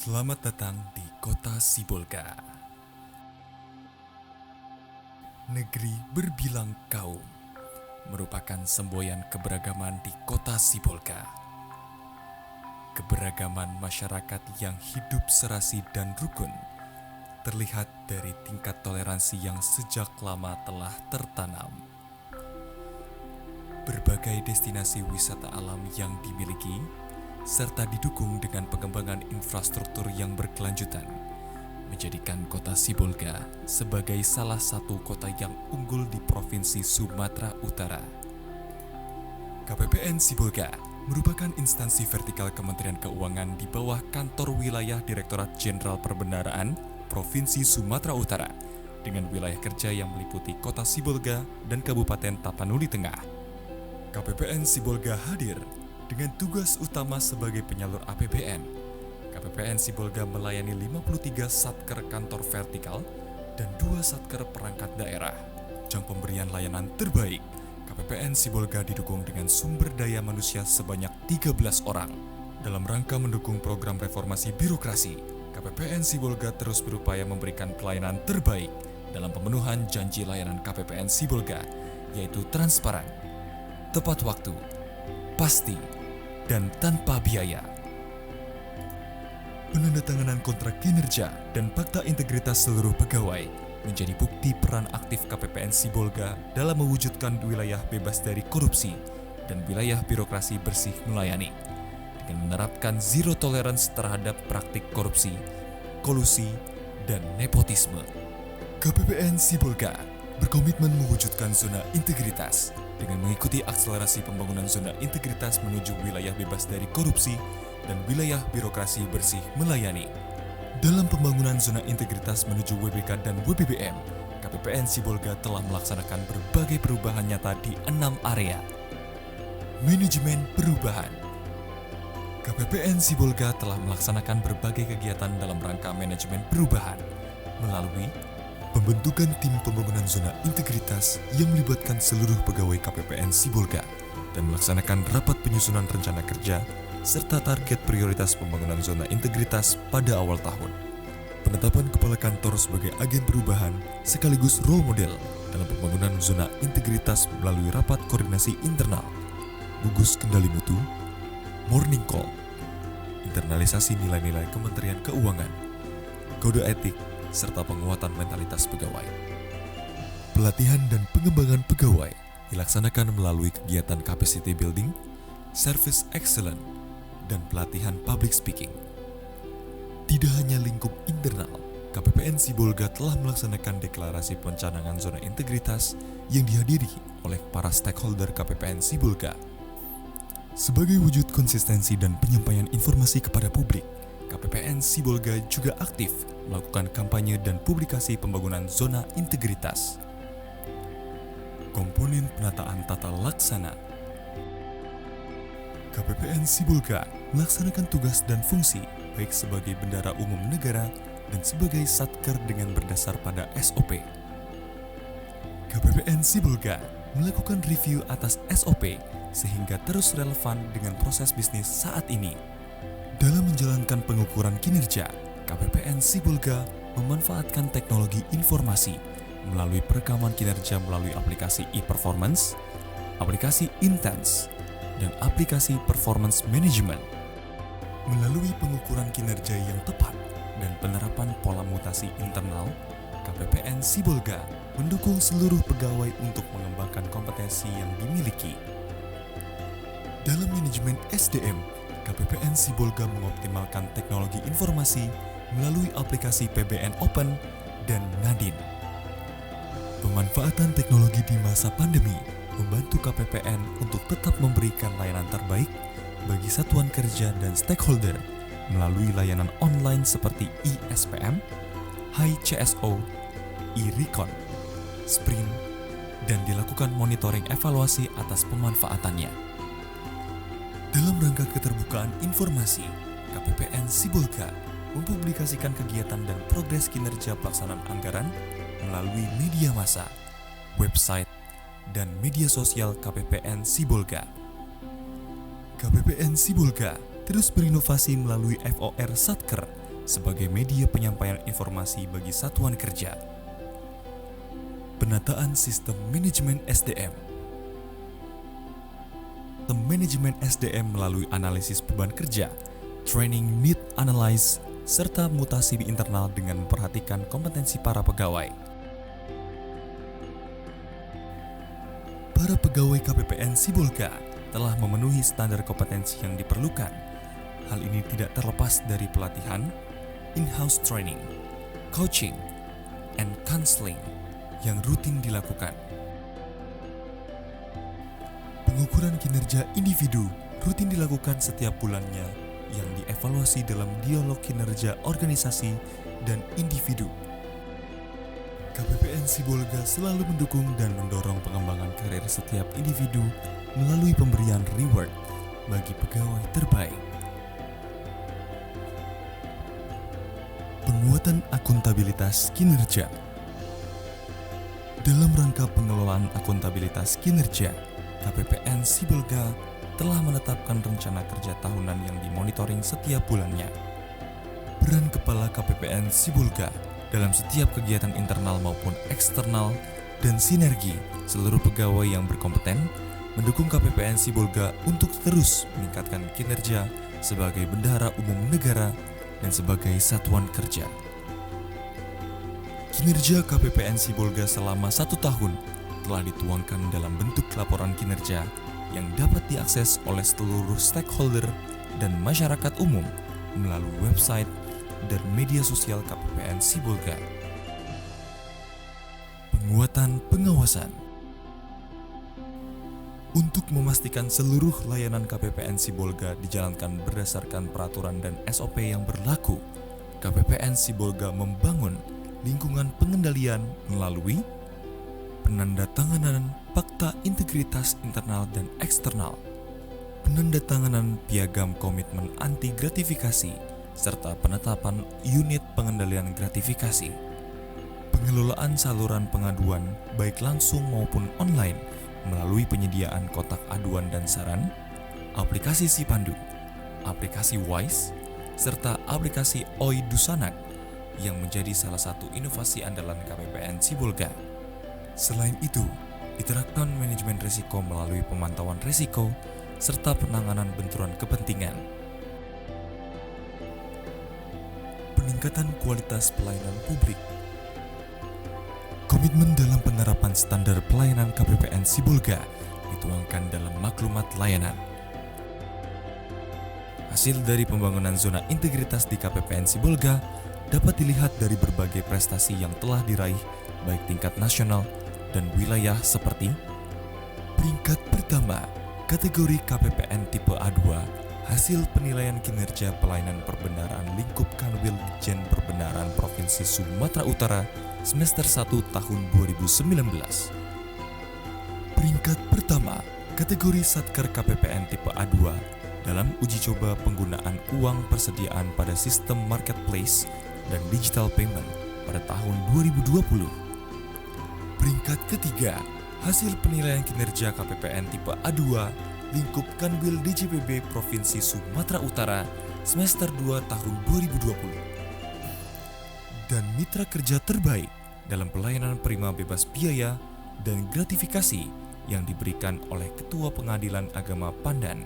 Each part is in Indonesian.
Selamat datang di kota Sibolga. Negeri berbilang kaum merupakan semboyan keberagaman di kota Sibolga. Keberagaman masyarakat yang hidup serasi dan rukun terlihat dari tingkat toleransi yang sejak lama telah tertanam. Berbagai destinasi wisata alam yang dimiliki serta didukung dengan pengembangan infrastruktur yang berkelanjutan, menjadikan kota Sibolga sebagai salah satu kota yang unggul di Provinsi Sumatera Utara. KPPN Sibolga merupakan instansi vertikal Kementerian Keuangan di bawah Kantor Wilayah Direktorat Jenderal Perbendaharaan Provinsi Sumatera Utara dengan wilayah kerja yang meliputi kota Sibolga dan Kabupaten Tapanuli Tengah. KPPN Sibolga hadir dengan tugas utama sebagai penyalur APBN. KPPN Sibolga melayani 53 satker kantor vertikal dan 2 satker perangkat daerah. Ajang pemberian layanan terbaik, KPPN Sibolga didukung dengan sumber daya manusia sebanyak 13 orang. Dalam rangka mendukung program reformasi birokrasi, KPPN Sibolga terus berupaya memberikan pelayanan terbaik dalam pemenuhan janji layanan KPPN Sibolga, yaitu transparan, tepat waktu, pasti, dan tanpa biaya. Penandatanganan kontrak kinerja dan fakta integritas seluruh pegawai menjadi bukti peran aktif KPPN Sibolga dalam mewujudkan wilayah bebas dari korupsi dan wilayah birokrasi bersih melayani, dengan menerapkan zero tolerance terhadap praktik korupsi, kolusi, dan nepotisme. KPPN Sibolga berkomitmen mewujudkan zona integritas dengan mengikuti akselerasi pembangunan zona integritas menuju wilayah bebas dari korupsi dan wilayah birokrasi bersih melayani. Dalam pembangunan zona integritas menuju WBK dan WBBM, KPPN Sibolga telah melaksanakan berbagai perubahan nyata di 6 area. Manajemen perubahan. KPPN Sibolga telah melaksanakan berbagai kegiatan dalam rangka manajemen perubahan melalui pembentukan tim pembangunan zona integritas yang melibatkan seluruh pegawai KPPN Sibolga dan melaksanakan rapat penyusunan rencana kerja serta target prioritas pembangunan zona integritas pada awal tahun. Penetapan kepala kantor sebagai agen perubahan sekaligus role model dalam pembangunan zona integritas melalui rapat koordinasi internal, gugus kendali mutu, morning call, internalisasi nilai-nilai Kementerian Keuangan, kode etik, serta penguatan mentalitas pegawai. Pelatihan dan pengembangan pegawai dilaksanakan melalui kegiatan capacity building, service excellence, dan pelatihan public speaking. Tidak hanya lingkup internal, KPPN Sibolga telah melaksanakan deklarasi pencanangan zona integritas yang dihadiri oleh para stakeholder KPPN Sibolga. Sebagai wujud konsistensi dan penyampaian informasi kepada publik, KPPN Sibolga juga aktif melakukan kampanye dan publikasi pembangunan zona integritas. Komponen penataan tata laksana. KPPN Sibolga melaksanakan tugas dan fungsi baik sebagai bendara umum negara dan sebagai satker dengan berdasar pada SOP. KPPN Sibolga melakukan review atas SOP sehingga terus relevan dengan proses bisnis saat ini. Dalam menjalankan pengukuran kinerja, KPPN Sibolga memanfaatkan teknologi informasi melalui perekaman kinerja melalui aplikasi e-performance, aplikasi Intense, dan aplikasi performance management. Melalui pengukuran kinerja yang tepat dan penerapan pola mutasi internal, KPPN Sibolga mendukung seluruh pegawai untuk mengembangkan kompetensi yang dimiliki. Dalam manajemen SDM, KPPN Sibolga mengoptimalkan teknologi informasi melalui aplikasi PBN Open dan Nadine. Pemanfaatan teknologi di masa pandemi membantu KPPN untuk tetap memberikan layanan terbaik bagi satuan kerja dan stakeholder melalui layanan online seperti e-SPM, HiCSO, e-Recon, Sprint, dan dilakukan monitoring evaluasi atas pemanfaatannya. Dalam rangka keterbukaan informasi, KPPN Sibolga mempublikasikan kegiatan dan progres kinerja pelaksanaan anggaran melalui media massa, website, dan media sosial KPPN Sibolga. KPPN Sibolga terus berinovasi melalui FOR Satker sebagai media penyampaian informasi bagi satuan kerja. Penataan sistem manajemen SDM. Sistem manajemen SDM melalui analisis beban kerja, training need analysis, serta mutasi internal dengan memperhatikan kompetensi para pegawai. Para pegawai KPPN Sibolga telah memenuhi standar kompetensi yang diperlukan. Hal ini tidak terlepas dari pelatihan, in-house training, coaching, and counseling yang rutin dilakukan. Pengukuran kinerja individu rutin dilakukan setiap bulannya yang dievaluasi dalam dialog kinerja organisasi dan individu. KPPN Sibolga selalu mendukung dan mendorong pengembangan karir setiap individu melalui pemberian reward bagi pegawai terbaik. Penguatan akuntabilitas kinerja. Dalam rangka pengelolaan akuntabilitas kinerja, KPPN Sibolga telah menetapkan rencana kerja tahunan yang dimonitoring setiap bulannya. Peran Kepala KPPN Sibolga dalam setiap kegiatan internal maupun eksternal dan sinergi seluruh pegawai yang berkompeten mendukung KPPN Sibolga untuk terus meningkatkan kinerja sebagai bendahara umum negara dan sebagai satuan kerja. Kinerja KPPN Sibolga selama 1 tahun telah dituangkan dalam bentuk laporan kinerja yang dapat diakses oleh seluruh stakeholder dan masyarakat umum melalui website dan media sosial KPPN Sibolga. Penguatan pengawasan. Untuk memastikan seluruh layanan KPPN Sibolga dijalankan berdasarkan peraturan dan SOP yang berlaku, KPPN Sibolga membangun lingkungan pengendalian melalui penandatanganan Fakta Integritas Internal dan Eksternal, penandatanganan Piagam Komitmen Anti Gratifikasi, serta penetapan unit pengendalian gratifikasi, pengelolaan saluran pengaduan baik langsung maupun online melalui penyediaan kotak aduan dan saran, aplikasi Sipandu, aplikasi Wise, serta aplikasi Oi Dusanak yang menjadi salah satu inovasi andalan KPPN Sibolga. Selain itu, diterapkan manajemen risiko melalui pemantauan risiko serta penanganan benturan kepentingan. Peningkatan kualitas pelayanan publik. Komitmen dalam penerapan standar pelayanan KPPN Sibolga dituangkan dalam maklumat layanan. Hasil dari pembangunan zona integritas di KPPN Sibolga dapat dilihat dari berbagai prestasi yang telah diraih baik tingkat nasional dan wilayah seperti peringkat pertama kategori KPPN tipe A2 hasil penilaian kinerja pelayanan perbendaharaan lingkup Kanwil Ditjen Perbendaharaan Provinsi Sumatera Utara semester 1 tahun 2019. Peringkat pertama kategori Satker KPPN tipe A2 dalam uji coba penggunaan uang persediaan pada sistem marketplace dan digital payment pada tahun 2020. Peringkat ketiga, hasil penilaian kinerja KPPN tipe A2 lingkup Kanwil DJPB Provinsi Sumatera Utara semester 2 tahun 2020. Dan mitra kerja terbaik dalam pelayanan prima bebas biaya dan gratifikasi yang diberikan oleh Ketua Pengadilan Agama Pandan.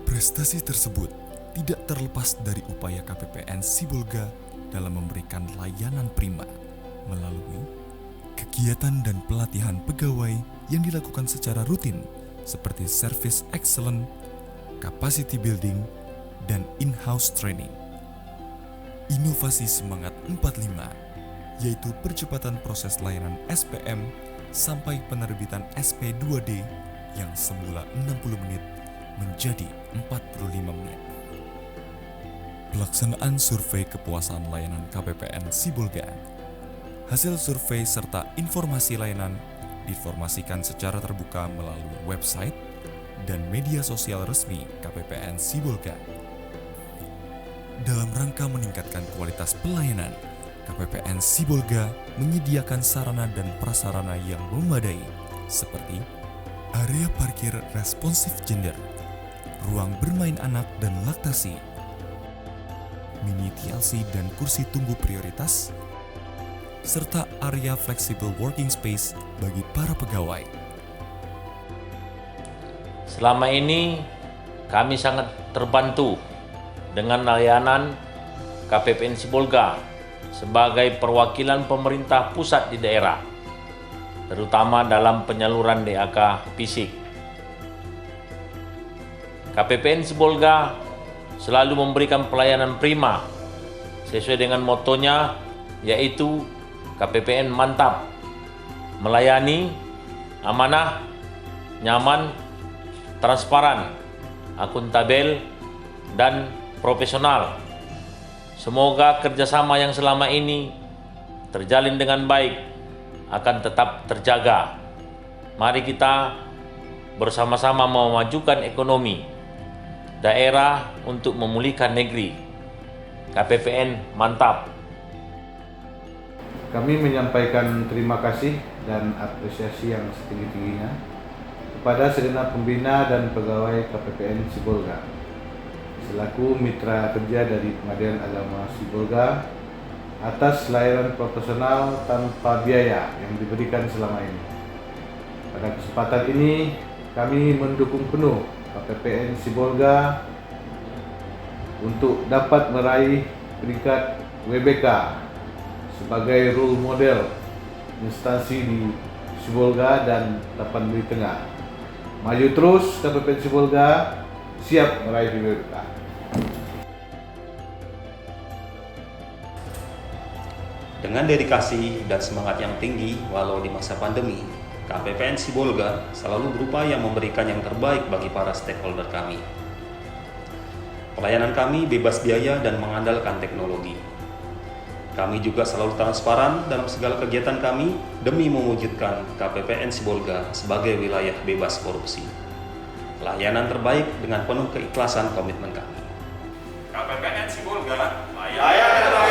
Prestasi tersebut tidak terlepas dari upaya KPPN Sibolga dalam memberikan layanan prima melalui kegiatan dan pelatihan pegawai yang dilakukan secara rutin seperti service excellence, capacity building, dan in-house training. Inovasi Semangat 45, yaitu percepatan proses layanan SPM sampai penerbitan SP2D yang semula 60 menit menjadi 45 menit. Pelaksanaan survei kepuasan layanan KPPN Sibolga. Hasil survei serta informasi layanan diinformasikan secara terbuka melalui website dan media sosial resmi KPPN Sibolga. Dalam rangka meningkatkan kualitas pelayanan, KPPN Sibolga menyediakan sarana dan prasarana yang memadai seperti area parkir responsif gender, ruang bermain anak dan laktasi, mini TLC dan kursi tunggu prioritas, serta area flexible working space bagi para pegawai. Selama ini kami sangat terbantu dengan layanan KPPN Sibolga sebagai perwakilan pemerintah pusat di daerah, terutama dalam penyaluran DAK fisik. KPPN Sibolga selalu memberikan pelayanan prima sesuai dengan motonya, yaitu KPPN mantap, melayani, amanah, nyaman, transparan, akuntabel, dan profesional. Semoga kerjasama yang selama ini terjalin dengan baik akan tetap terjaga. Mari kita bersama-sama memajukan ekonomi daerah untuk memulihkan negeri. KPPN mantap. Kami menyampaikan terima kasih dan apresiasi yang setinggi-tingginya kepada segenap pembina dan pegawai KPPN Sibolga selaku mitra kerja dari Pengadilan Agama Sibolga atas layanan profesional tanpa biaya yang diberikan selama ini. Pada kesempatan ini, kami mendukung penuh KPPN Sibolga untuk dapat meraih peringkat WBK sebagai role model instansi di Sibolga dan Tapanuli Tengah. Maju terus KPPN Sibolga, siap meraih WBK. Dengan dedikasi dan semangat yang tinggi walau di masa pandemi, KPPN Sibolga selalu berupaya memberikan yang terbaik bagi para stakeholder kami. Pelayanan kami bebas biaya dan mengandalkan teknologi. Kami juga selalu transparan dalam segala kegiatan kami demi mewujudkan KPPN Sibolga sebagai wilayah bebas korupsi. Layanan terbaik dengan penuh keikhlasan komitmen kami. KPPN Sibolga, layanan terbaik.